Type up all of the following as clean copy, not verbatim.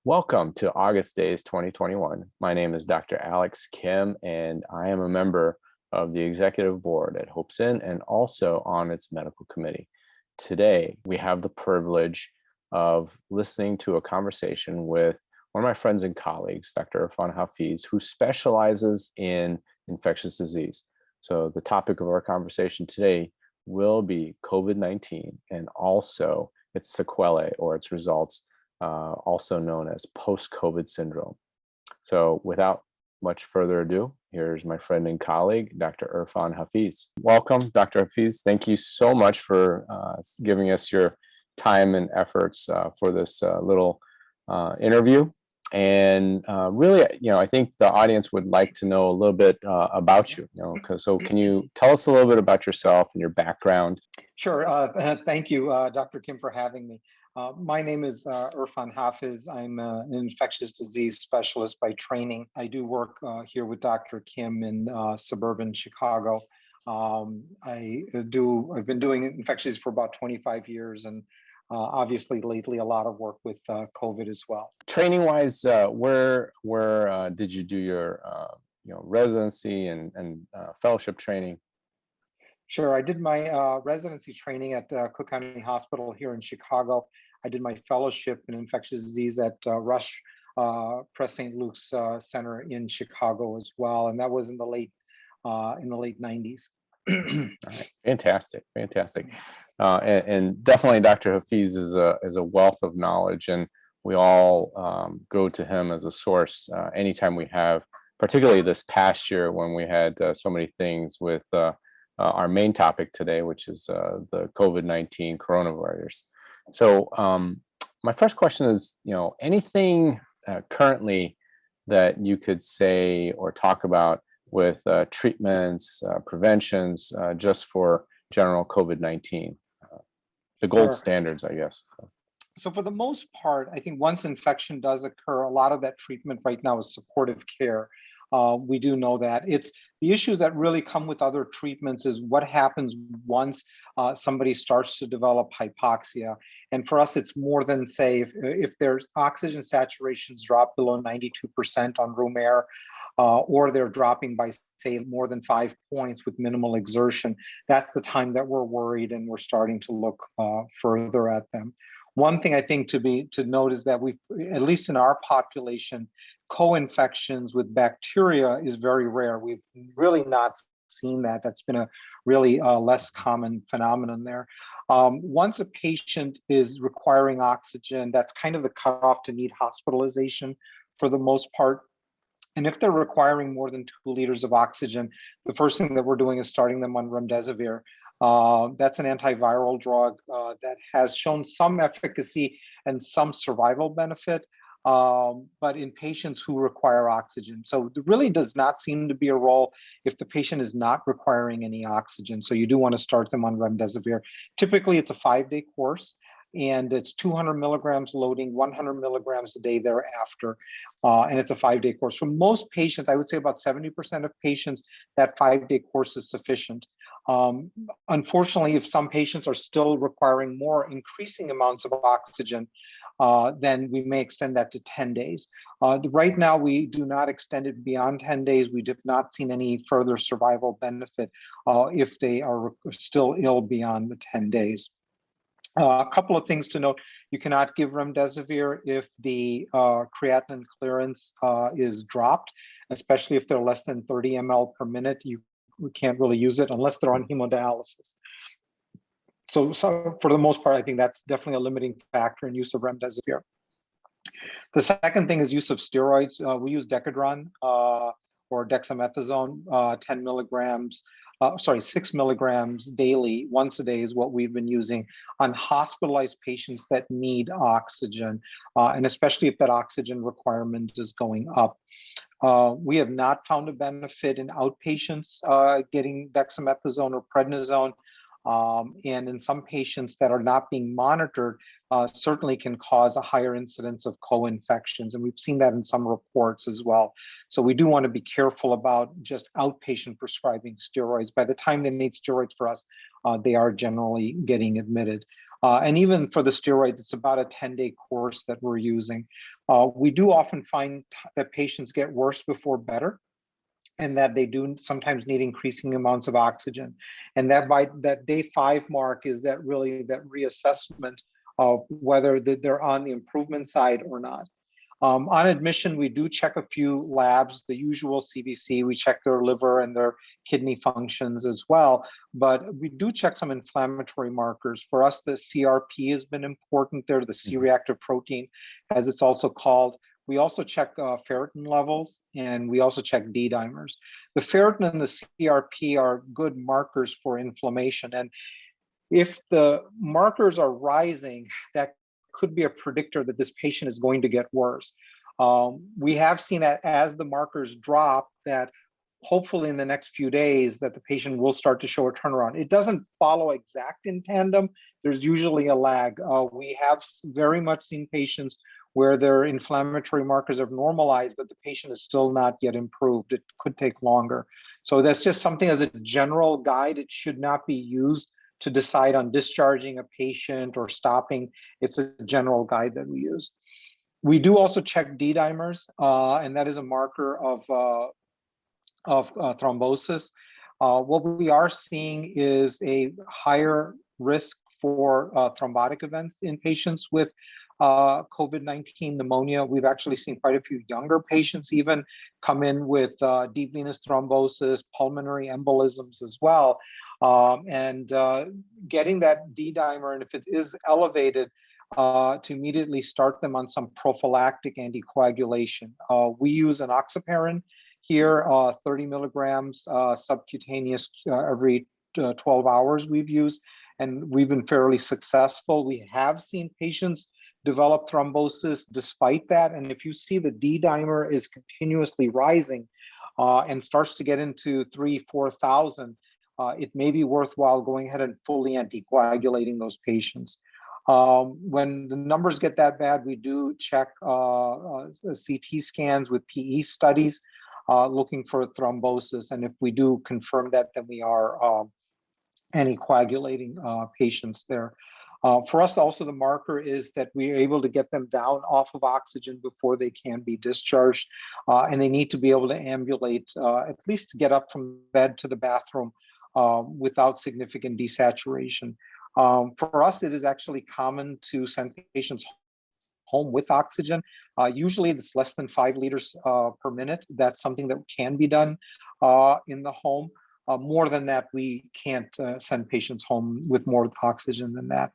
Welcome to August Days 2021. My name is Dr. Alex Kim, and I am a member of the executive board at Hope's Inn and also on its medical committee. Today, we have the privilege of listening to a conversation with one of my friends and colleagues, Dr. Irfan Hafiz, who specializes in infectious disease. So the topic of our conversation today will be COVID-19 and also its sequelae or its results, also known as post-COVID syndrome. So without much further ado, here's my friend and colleague, Dr. Irfan Hafiz. Welcome, Dr. Hafiz. Thank you so much for giving us your time and efforts for this little interview. And really, I think the audience would like to know a little bit about you. So can you tell us a little bit about yourself and your background? Sure. Thank you, Dr. Kim, for having me. My name is Irfan Hafiz. I'm an infectious disease specialist by training. I do work here with Dr. Kim in suburban Chicago. I've been doing infectious for about 25 years, and obviously lately a lot of work with COVID as well. Training wise, where did you do your residency and fellowship training? Sure. I did my residency training at Cook County Hospital here in Chicago. I did my fellowship in infectious disease at Rush Press St. Luke's Center in Chicago as well, and that was in the late 90s. All right. Fantastic. And definitely Dr. Hafiz is a wealth of knowledge, and we all go to him as a source anytime we have, particularly this past year when we had so many things with our main topic today, which is the COVID-19 coronavirus. So my first question is, anything currently that you could say or talk about with treatments, preventions, just for general COVID-19, the gold standards, I guess. So for the most part, I think once infection does occur, a lot of that treatment right now is supportive care. We do know that. It's the issues that really come with other treatments is what happens once somebody starts to develop hypoxia. And for us, it's more than, say, if their oxygen saturations drop below 92% on room air, or they're dropping by, say, more than 5 points with minimal exertion, that's the time that we're worried and we're starting to look further at them. One thing I think to note is that we, at least in our population, co-infections with bacteria is very rare. We've really not seen that. That's been a really less common phenomenon there. Once a patient is requiring oxygen, that's kind of the cutoff to need hospitalization for the most part. And if they're requiring more than 2 liters of oxygen, the first thing that we're doing is starting them on remdesivir. That's an antiviral drug that has shown some efficacy and some survival benefit, but in patients who require oxygen. So there really does not seem to be a role if the patient is not requiring any oxygen. So you do want to start them on remdesivir. Typically, it's a 5-day course, and it's 200 milligrams loading, 100 milligrams a day thereafter, and it's a 5-day course. For most patients, I would say about 70% of patients, that 5-day course is sufficient. Unfortunately, if some patients are still requiring more increasing amounts of oxygen, then we may extend that to 10 days. Right now, we do not extend it beyond 10 days. We have not seen any further survival benefit if they are still ill beyond the 10 days. A couple of things to note: you cannot give remdesivir if the creatinine clearance is dropped, especially if they're less than 30 ml per minute. We can't really use it unless they're on hemodialysis. So for the most part, I think that's definitely a limiting factor in use of remdesivir. The second thing is use of steroids. We use Decadron or dexamethasone, 10 milligrams. 6 milligrams daily, once a day is what we've been using on hospitalized patients that need oxygen, and especially if that oxygen requirement is going up. We have not found a benefit in outpatients getting dexamethasone or prednisone. And in some patients that are not being monitored, certainly can cause a higher incidence of co-infections. And we've seen that in some reports as well. So we do want to be careful about just outpatient prescribing steroids. By the time they need steroids for us, they are generally getting admitted. And even for the steroids, it's about a 10-day course that we're using. We do often find that patients get worse before better, and that they do sometimes need increasing amounts of oxygen. And that by that day 5 mark is that really that reassessment of whether they're on the improvement side or not. On admission, we do check a few labs, the usual CBC. We check their liver and their kidney functions as well, but we do check some inflammatory markers. For us, the CRP has been important there, the C-reactive protein, as it's also called. We also check ferritin levels, and we also check D-dimers. The ferritin and the CRP are good markers for inflammation. And if the markers are rising, that could be a predictor that this patient is going to get worse. We have seen that as the markers drop, that hopefully in the next few days that the patient will start to show a turnaround. It doesn't follow exact in tandem. There's usually a lag. We have very much seen patients where their inflammatory markers have normalized, but the patient is still not yet improved. It could take longer. So that's just something as a general guide. It should not be used to decide on discharging a patient or stopping. It's a general guide that we use. We do also check D-dimers, and that is a marker of thrombosis. What we are seeing is a higher risk for thrombotic events in patients with COVID-19 pneumonia. We've actually seen quite a few younger patients even come in with deep venous thrombosis, pulmonary embolisms as well. Getting that D-dimer, and if it is elevated, to immediately start them on some prophylactic anticoagulation. We use an enoxaparin here, 30 milligrams subcutaneous every 12 hours we've used, and we've been fairly successful. We have seen patients develop thrombosis despite that, and if you see the D-dimer is continuously rising and starts to get into 3,000-4,000, it may be worthwhile going ahead and fully anticoagulating those patients. When the numbers get that bad, we do check CT scans with PE studies looking for thrombosis. And if we do confirm that, then we are anticoagulating patients there. For us, also, the marker is that we are able to get them down off of oxygen before they can be discharged. And they need to be able to ambulate, at least to get up from bed to the bathroom without significant desaturation. For us, it is actually common to send patients home with oxygen. Usually it's less than 5 liters per minute. That's something that can be done in the home. More than that, we can't send patients home with more oxygen than that.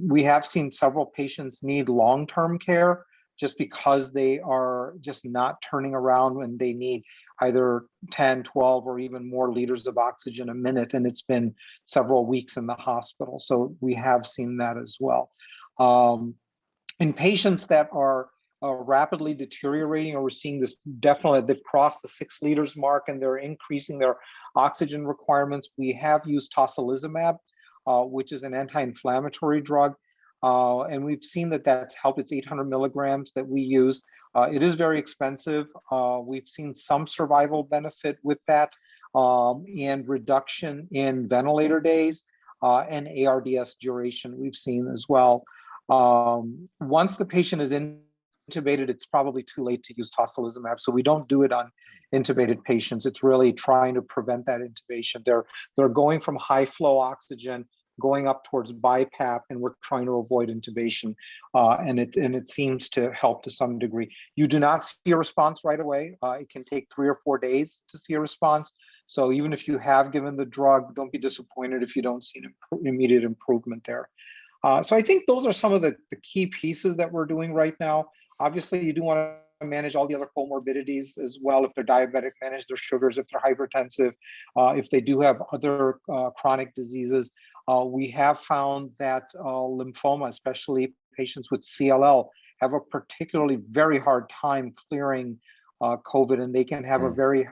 We have seen several patients need long-term care just because they are just not turning around when they need either 10, 12, or even more liters of oxygen a minute, and it's been several weeks in the hospital. So we have seen that as well. In patients that are rapidly deteriorating, or we're seeing this definitely, they've crossed the 6 liters mark and they're increasing their oxygen requirements, we have used tocilizumab, which is an anti-inflammatory drug. And we've seen that that's helped. It's 800 milligrams that we use. It is very expensive. We've seen some survival benefit with that, and reduction in ventilator days and ARDS duration we've seen as well. Once the patient is intubated, it's probably too late to use tocilizumab. So we don't do it on intubated patients. It's really trying to prevent that intubation. They're going from high flow oxygen going up towards BiPAP, and we're trying to avoid intubation, and it seems to help to some degree. You do not see a response right away. It can take 3 or 4 days to see a response. So even if you have given the drug, don't be disappointed if you don't see an immediate improvement there. So I think those are some of the key pieces that we're doing right now. Obviously, you do want to manage all the other comorbidities as well. If they're diabetic, manage their sugars. If they're hypertensive, if they do have other chronic diseases. We have found that lymphoma, especially patients with CLL, have a particularly very hard time clearing COVID, and they can have a very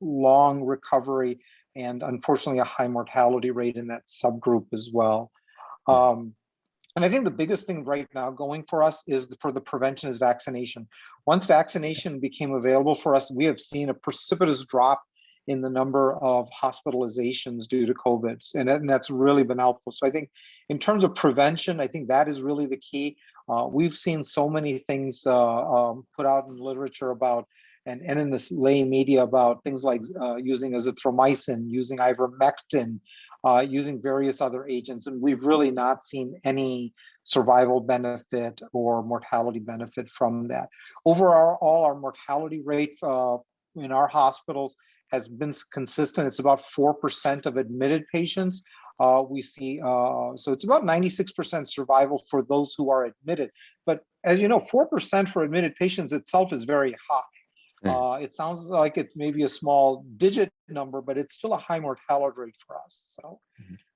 long recovery and unfortunately a high mortality rate in that subgroup as well. And I think the biggest thing right now going for us is for the prevention is vaccination. Once vaccination became available for us, we have seen a precipitous drop in the number of hospitalizations due to COVID, and that's really been helpful. So I think in terms of prevention, I think that is really the key. We've seen so many things put out in literature about and in this lay media about things like using azithromycin, using ivermectin, using various other agents, and we've really not seen any survival benefit or mortality benefit from that. Overall, our mortality rate in our hospitals has been consistent. It's about 4% of admitted patients. We see, so it's about 96% survival for those who are admitted. But as you know, 4% for admitted patients itself is very high. It sounds like it may be a small digit number, but it's still a high mortality rate for us.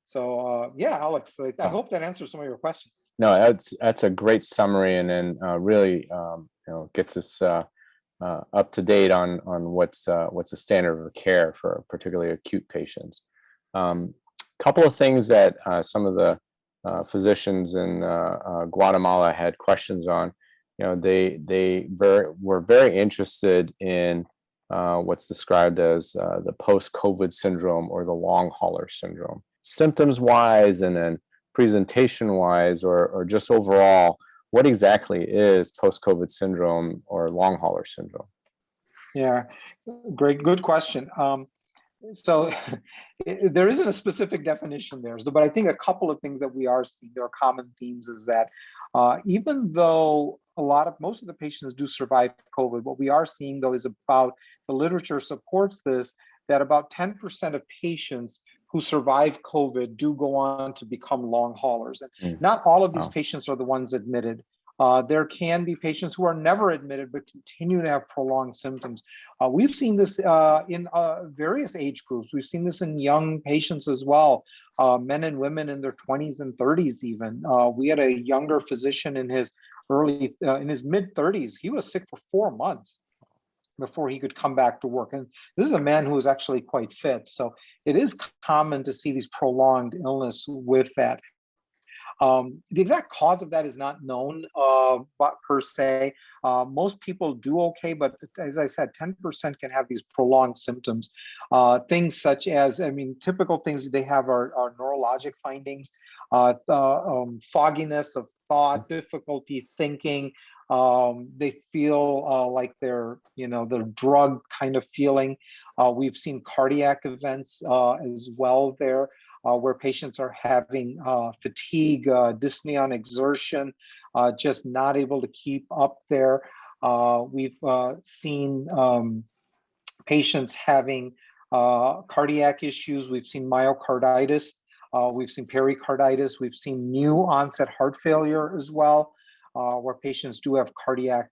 So yeah, Alex, I hope that answers some of your questions. No, that's a great summary, and then really gets us up to date on what's the standard of care for particularly acute patients. Couple of things that some of the physicians in Guatemala had questions on. They were very interested in what's described as the post-COVID syndrome or the long hauler syndrome. Symptoms wise, and then presentation wise, or just overall, what exactly is post-COVID syndrome or long hauler syndrome? Yeah, good question. So there isn't a specific definition there, but I think a couple of things that we are seeing, there are common themes, is that even though most of the patients do survive COVID, what we are seeing though is about, the literature supports this, that about 10% of patients who survive COVID do go on to become long haulers. And not all of these patients are the ones admitted. There can be patients who are never admitted but continue to have prolonged symptoms. We've seen this in various age groups. We've seen this in young patients as well, men and women in their 20s and 30s even. We had a younger physician in his mid 30s. He was sick for 4 months before he could come back to work. And this is a man who is actually quite fit. So it is common to see these prolonged illness with that. The exact cause of that is not known per se. Most people do okay, but as I said, 10% can have these prolonged symptoms. Things such as, typical things they have are neurologic findings, fogginess of thought, difficulty thinking. They feel like they're drug kind of feeling. We've seen cardiac events as well there. Where patients are having fatigue, dyspnea on exertion, just not able to keep up there. We've seen patients having cardiac issues. We've seen myocarditis. We've seen pericarditis. We've seen new onset heart failure as well, where patients do have cardiac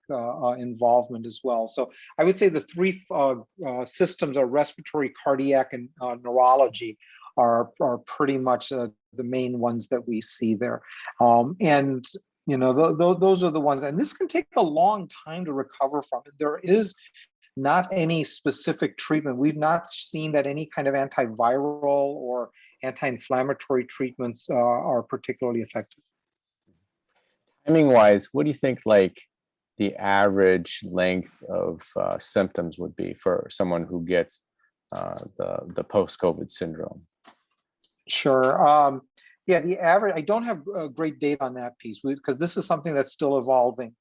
involvement as well. So I would say the three systems are respiratory, cardiac, and neurology are pretty much the main ones that we see there. And those are the ones, and this can take a long time to recover from it. There is not any specific treatment. We've not seen that any kind of antiviral or anti-inflammatory treatments are particularly effective. Timing wise, what do you think the average length of symptoms would be for someone who gets the post-COVID syndrome? Sure. Yeah, the average, I don't have great data on that piece because this is something that's still evolving.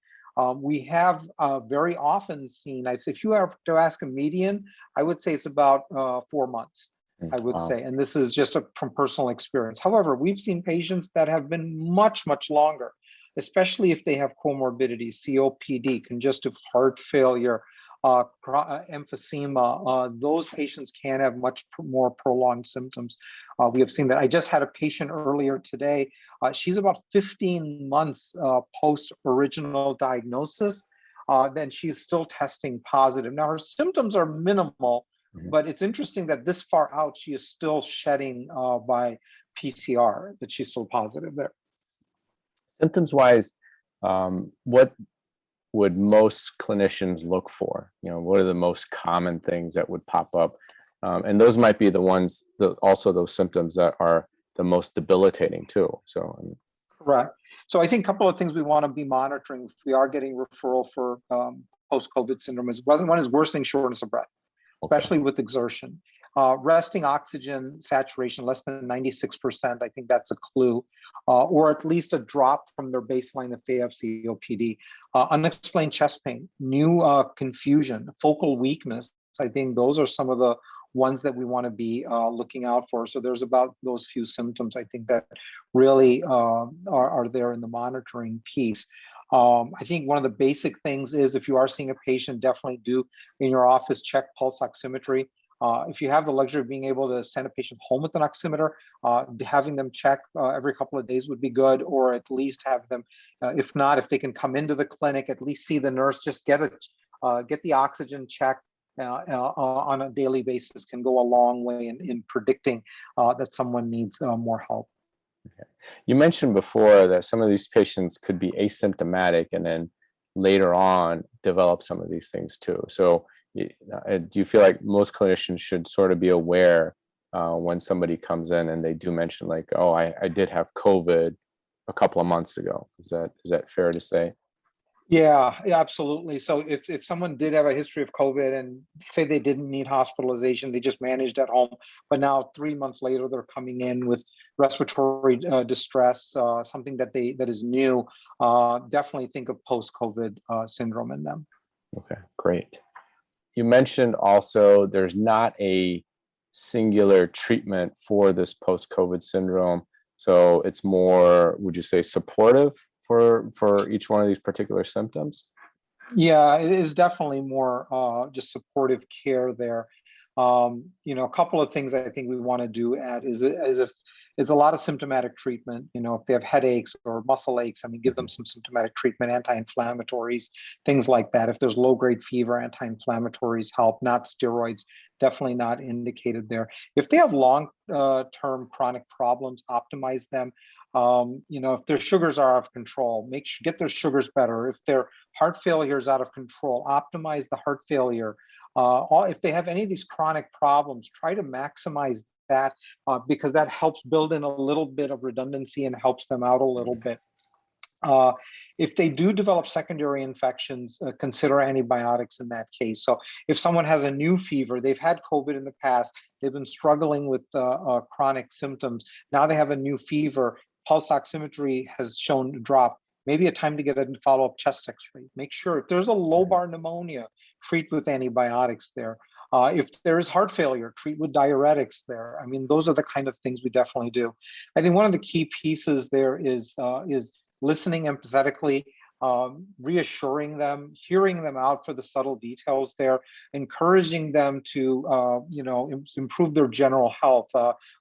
We have very often seen, if you have to ask a median, I would say it's about 4 months, I would say. And this is just from personal experience. However, we've seen patients that have been much, much longer, especially if they have comorbidities, COPD, congestive heart failure, emphysema. Those patients can have much more prolonged symptoms. We have seen that. I just had a patient earlier today. She's about 15 months post original diagnosis. Then she's still testing positive. Now her symptoms are minimal, but it's interesting that this far out, she is still shedding by PCR, that she's still positive there. Symptoms wise, what would most clinicians look for? What are the most common things that would pop up? And those might be the ones, also those symptoms that are the most debilitating too. So, correct. So I think a couple of things we want to be monitoring if we are getting referral for post-COVID syndrome is one is worsening shortness of breath. Okay. especially with exertion. Resting oxygen saturation less than 96%, I think that's a clue, or at least a drop from their baseline if they have COPD. Unexplained chest pain, new confusion, focal weakness. I think those are some of the ones that we want to be looking out for. So there's about those few symptoms, I think, that really are there in the monitoring piece. I think one of the basic things is if you are seeing a patient, definitely do in your office check pulse oximetry. If you have the luxury of being able to send a patient home with an oximeter, having them check every couple of days would be good, or at least have them, if not, if they can come into the clinic, at least see the nurse, just get the oxygen checked on a daily basis can go a long way in predicting that someone needs more help. Okay. You mentioned before that some of these patients could be asymptomatic and then later on develop some of these things too. So do you feel like most clinicians should sort of be aware when somebody comes in and they do mention like, oh, I did have COVID a couple of months ago? Is that fair to say? Yeah, absolutely. So if someone did have a history of COVID and say they didn't need hospitalization, they just managed at home, but now 3 months later they're coming in with respiratory distress, something that is new, definitely think of post-COVID syndrome in them. Okay, great. You mentioned also there's not a singular treatment for this post-COVID syndrome. So it's more, would you say, supportive for each one of these particular symptoms? Yeah, it is definitely more just supportive care there. A couple of things I think we want to do at is a lot of symptomatic treatment. If they have headaches or muscle aches, I mean, give them some symptomatic treatment, anti-inflammatories, things like that. If there's low-grade fever, anti-inflammatories help, not steroids, definitely not indicated there. If they have long-term chronic problems, optimize them. If their sugars are out of control, get their sugars better. If their heart failure is out of control, optimize the heart failure. If they have any of these chronic problems, try to maximize that because that helps build in a little bit of redundancy and helps them out a little bit. If they do develop secondary infections, consider antibiotics in that case. So if someone has a new fever, they've had COVID in the past, they've been struggling with chronic symptoms, now they have a new fever, pulse oximetry has shown to drop, maybe a time to get a follow-up chest x-ray. Make sure if there's a lobar pneumonia, treat with antibiotics there. If there is heart failure, treat with diuretics there. I mean, those are the kind of things we definitely do. I think one of the key pieces there is listening empathetically, reassuring them, hearing them out for the subtle details there, encouraging them to, improve their general health,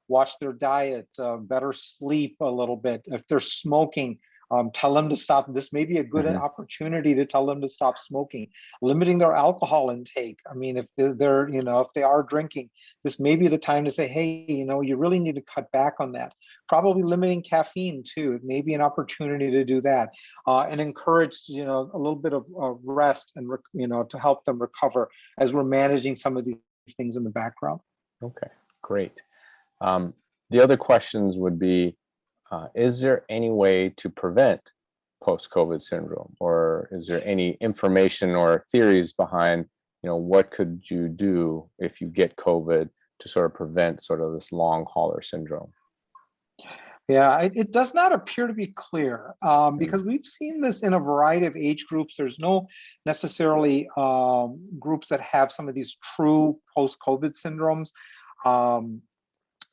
watch their diet, better sleep a little bit. If they're smoking, tell them to stop. This may be a good Mhm. opportunity to tell them to stop smoking, limiting their alcohol intake. I mean, if if they are drinking, this may be the time to say, hey, you really need to cut back on that. Probably limiting caffeine too. It may be an opportunity to do that, and encourage, a little bit of rest and, to help them recover as we're managing some of these things in the background. Okay, great. The other questions would be, is there any way to prevent post-COVID syndrome, or is there any information or theories behind, what could you do if you get COVID to sort of prevent sort of this long hauler syndrome? Yeah, it does not appear to be clear because we've seen this in a variety of age groups. There's no necessarily groups that have some of these true post-COVID syndromes.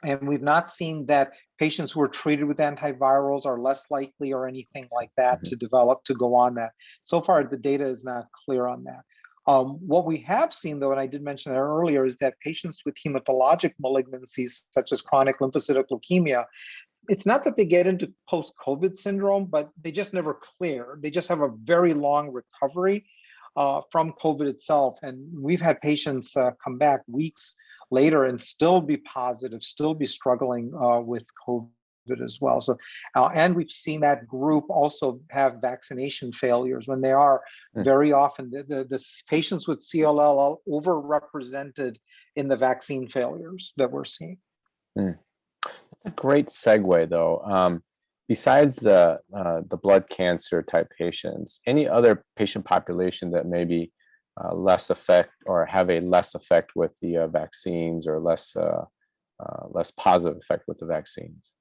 And we've not seen that patients who are treated with antivirals are less likely or anything like that Mhm. to go on that. So far, the data is not clear on that. What we have seen, though, and I did mention that earlier, is that patients with hematologic malignancies, such as chronic lymphocytic leukemia, it's not that they get into post-COVID syndrome, but they just never clear. They just have a very long recovery from COVID itself. And we've had patients come back weeks later and still be positive, still be struggling with COVID as well. So, and we've seen that group also have vaccination failures when they are Mm. very often the patients with CLL are overrepresented in the vaccine failures that we're seeing. Mm. That's a great segue, though. Besides the blood cancer type patients, any other patient population that maybe less effect or have a less effect with the vaccines, or less positive effect with the vaccines?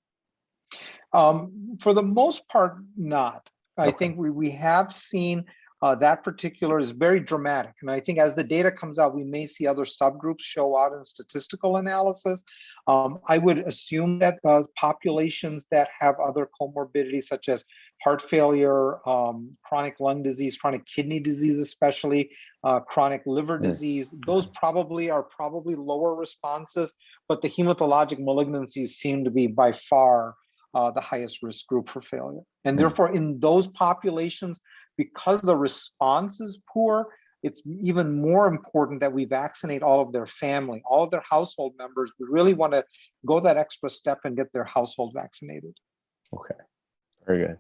For the most part, not. I Okay. think we have seen that particular is very dramatic. And I think as the data comes out, we may see other subgroups show out in statistical analysis. I would assume that populations that have other comorbidities, such as heart failure, chronic lung disease, chronic kidney disease, especially chronic liver Mm. disease, those are probably lower responses, but the hematologic malignancies seem to be by far the highest risk group for failure. And Mm. therefore, in those populations, because the response is poor, it's even more important that we vaccinate all of their family, all of their household members. We really want to go that extra step and get their household vaccinated. Okay, very good.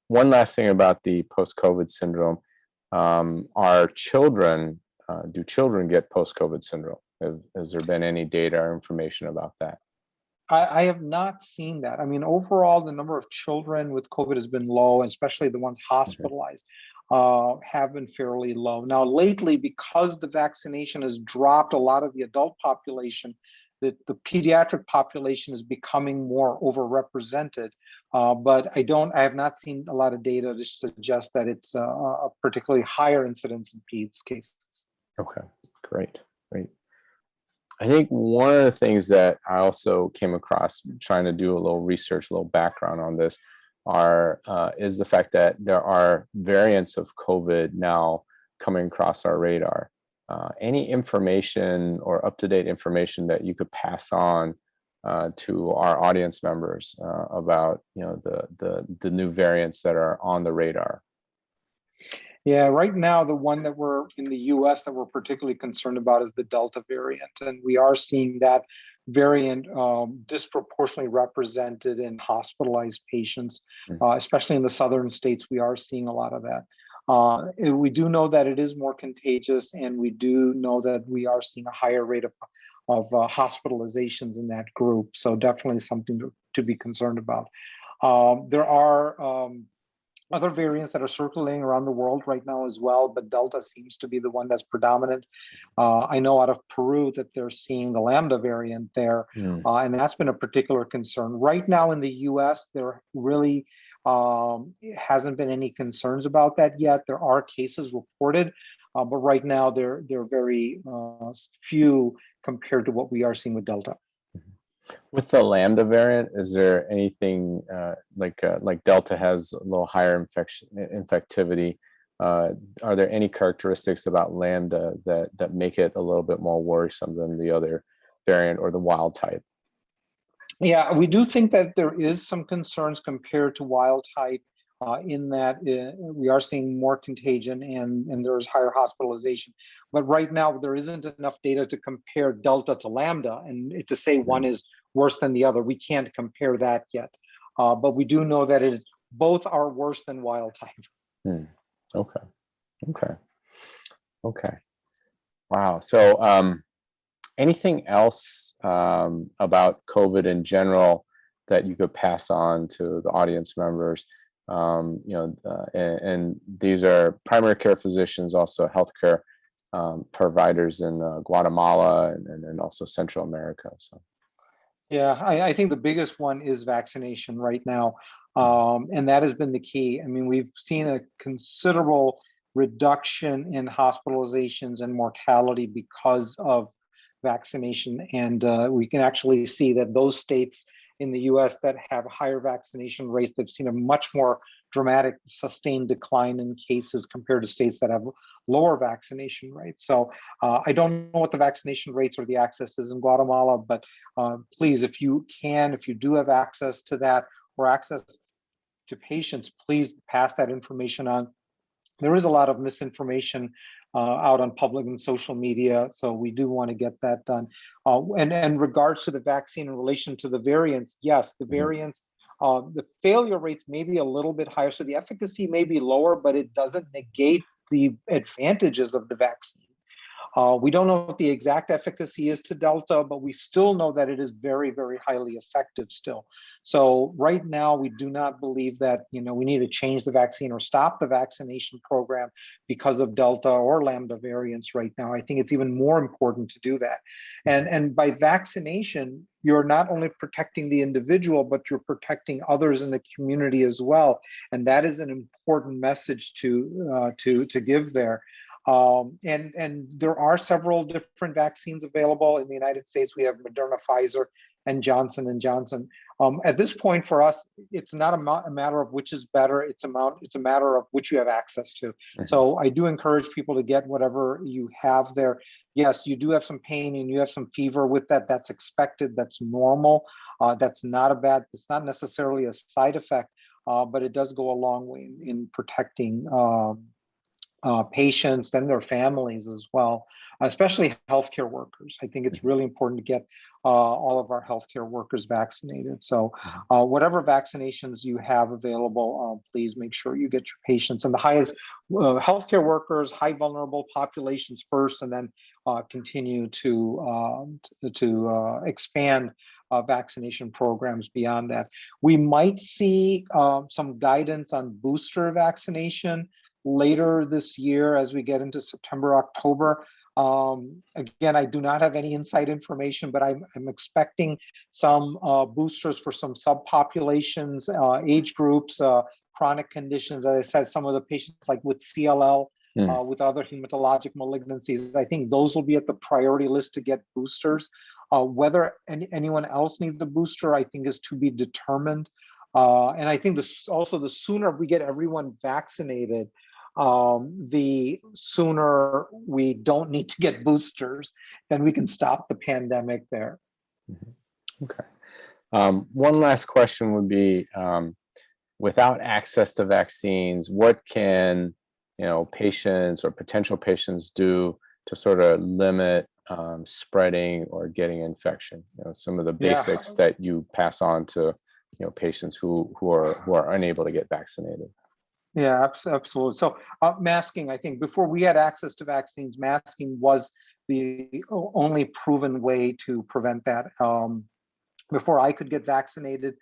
One last thing about the post-COVID syndrome. Are children, do children get post-COVID syndrome? Has there been any data or information about that? I have not seen that. I mean, overall, the number of children with COVID has been low, and especially the ones Mhm. hospitalized have been fairly low. Now, lately, because the vaccination has dropped a lot of the adult population, the pediatric population is becoming more overrepresented. But I have not seen a lot of data to suggest that it's a particularly higher incidence in peds cases. Okay, great, great. I think one of the things that I also came across trying to do a little research, a little background on this, is the fact that there are variants of COVID now coming across our radar. Any information or up-to-date information that you could pass on to our audience members about, the new variants that are on the radar? Yeah, right now, the one that we're in the US that we're particularly concerned about is the Delta variant. And we are seeing that variant disproportionately represented in hospitalized patients, Mm. especially in the southern states. We are seeing a lot of that. And we do know that it is more contagious, and we do know that we are seeing a higher rate of hospitalizations in that group. So definitely something to be concerned about. There are other variants that are circulating around the world right now as well, but Delta seems to be the one that's predominant. I know out of Peru that they're seeing the Lambda variant there, Mm. and that's been a particular concern. Right now in the US, there really hasn't been any concerns about that yet. There are cases reported, but right now they're very few compared to what we are seeing with Delta. With the Lambda variant, is there anything like Delta has a little higher infectivity? Are there any characteristics about Lambda that make it a little bit more worrisome than the other variant or the wild type? Yeah, we do think that there is some concerns compared to wild type in that we are seeing more contagion and there's higher hospitalization. But right now, there isn't enough data to compare Delta to Lambda and to say one Mm. is worse than the other. We can't compare that yet. But we do know that both are worse than wild type. Mm. Okay. Okay. Okay. Wow. So, anything else about COVID in general that you could pass on to the audience members? And these are primary care physicians, also healthcare providers in Guatemala and also Central America. So, Yeah, I think the biggest one is vaccination right now. mm. And that has been the key. I mean, we've seen a considerable reduction in hospitalizations and mortality because of vaccination. And we can actually see that those states in the US that have higher vaccination rates, they've seen a much more dramatic sustained decline in cases compared to states that have lower vaccination rates. So I don't know what the vaccination rates or the access is in Guatemala, but please, if you do have access to that or access to patients, please pass that information on. There is a lot of misinformation out on public and social media, so we do want to get that done. And in regards to the vaccine in relation to the variants, yes, the Mhm. variants, the failure rates may be a little bit higher, so the efficacy may be lower, but it doesn't negate the advantages of the vaccine. We don't know what the exact efficacy is to Delta, but we still know that it is very, very highly effective still. So right now, we do not believe that, we need to change the vaccine or stop the vaccination program because of Delta or Lambda variants right now. I think it's even more important to do that. And by vaccination, you're not only protecting the individual, but you're protecting others in the community as well. And that is an important message to give there. And there are several different vaccines available in the United States. We have Moderna, Pfizer, and Johnson and Johnson. At this point, for us, it's not a matter of which is better. It's a matter of which you have access to. So I do encourage people to get whatever you have there. Yes, you do have some pain and you have some fever with that. That's expected. That's normal. That's not it's not necessarily a side effect, but it does go a long way in protecting patients and their families as well, especially healthcare workers. I think it's really important to get all of our healthcare workers vaccinated. So whatever vaccinations you have available, please make sure you get your patients and the highest healthcare workers, high vulnerable populations first, and then continue to expand vaccination programs beyond that. We might see some guidance on booster vaccination later this year as we get into September, October. Again, I do not have any inside information, but I'm expecting some boosters for some subpopulations, age groups, chronic conditions. As I said, some of the patients like with CLL, with other hematologic malignancies, I think those will be at the priority list to get boosters. Whether anyone else needs a booster, I think is to be determined. And I think the sooner we get everyone vaccinated, the sooner we don't need to get boosters, then we can stop the pandemic there. Okay. One last question would be, without access to vaccines, what can patients or potential patients do to sort of limit spreading or getting infection? Some of the basics that you pass on to patients who are unable to get vaccinated. Yeah, absolutely. So masking, I think before we had access to vaccines, masking was the only proven way to prevent that. Before I could get vaccinated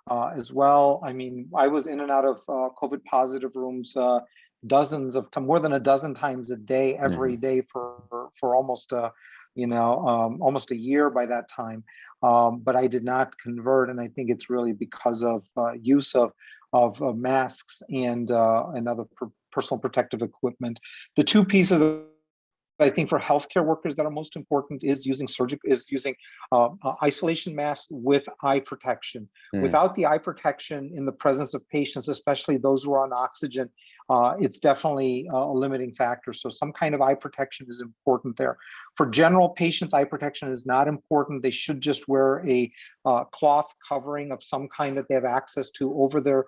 as well, I mean, I was in and out of COVID positive rooms more than a dozen times a day, every day for almost almost a year by that time. But I did not convert, and I think it's really because of use of masks and other personal protective equipment. The two pieces I think for healthcare workers that are most important is using isolation masks with eye protection. Without the eye protection in the presence of patients, especially those who are on oxygen, it's definitely a limiting factor. So some kind of eye protection is important there. For general patients, eye protection is not important. They should just wear a cloth covering of some kind that they have access to over their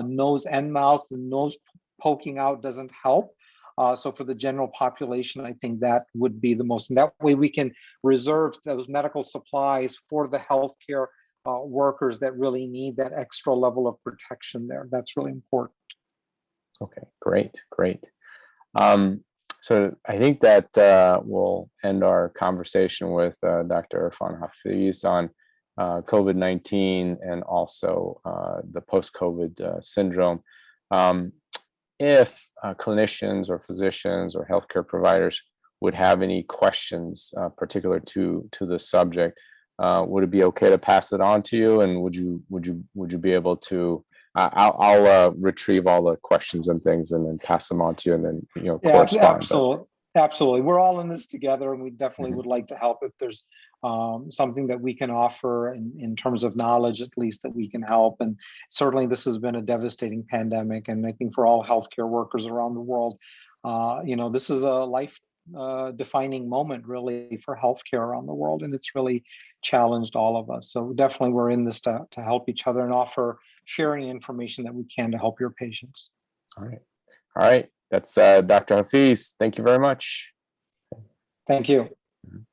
nose and mouth. The nose poking out doesn't help. So for the general population, I think that would be the most, and that way we can reserve those medical supplies for the healthcare workers that really need that extra level of protection there. That's really important. Okay, great. So I think that we'll end our conversation with Dr. Irfan Hafiz on COVID-19 and also the post-COVID syndrome. If clinicians or physicians or healthcare providers would have any questions particular to the subject, would it be okay to pass it on to you? And would you be able to? I'll retrieve all the questions and things and then pass them on to you, and then correspond. Absolutely. We're all in this together, and we definitely would like to help if there's something that we can offer in terms of knowledge, at least, that we can help. And certainly this has been a devastating pandemic. And I think for all healthcare workers around the world, this is a life defining moment really for healthcare around the world. And it's really challenged all of us. So definitely we're in this to help each other and offer sharing information that we can to help your patients. All right. That's Dr. Hafiz. Thank you very much. Thank you.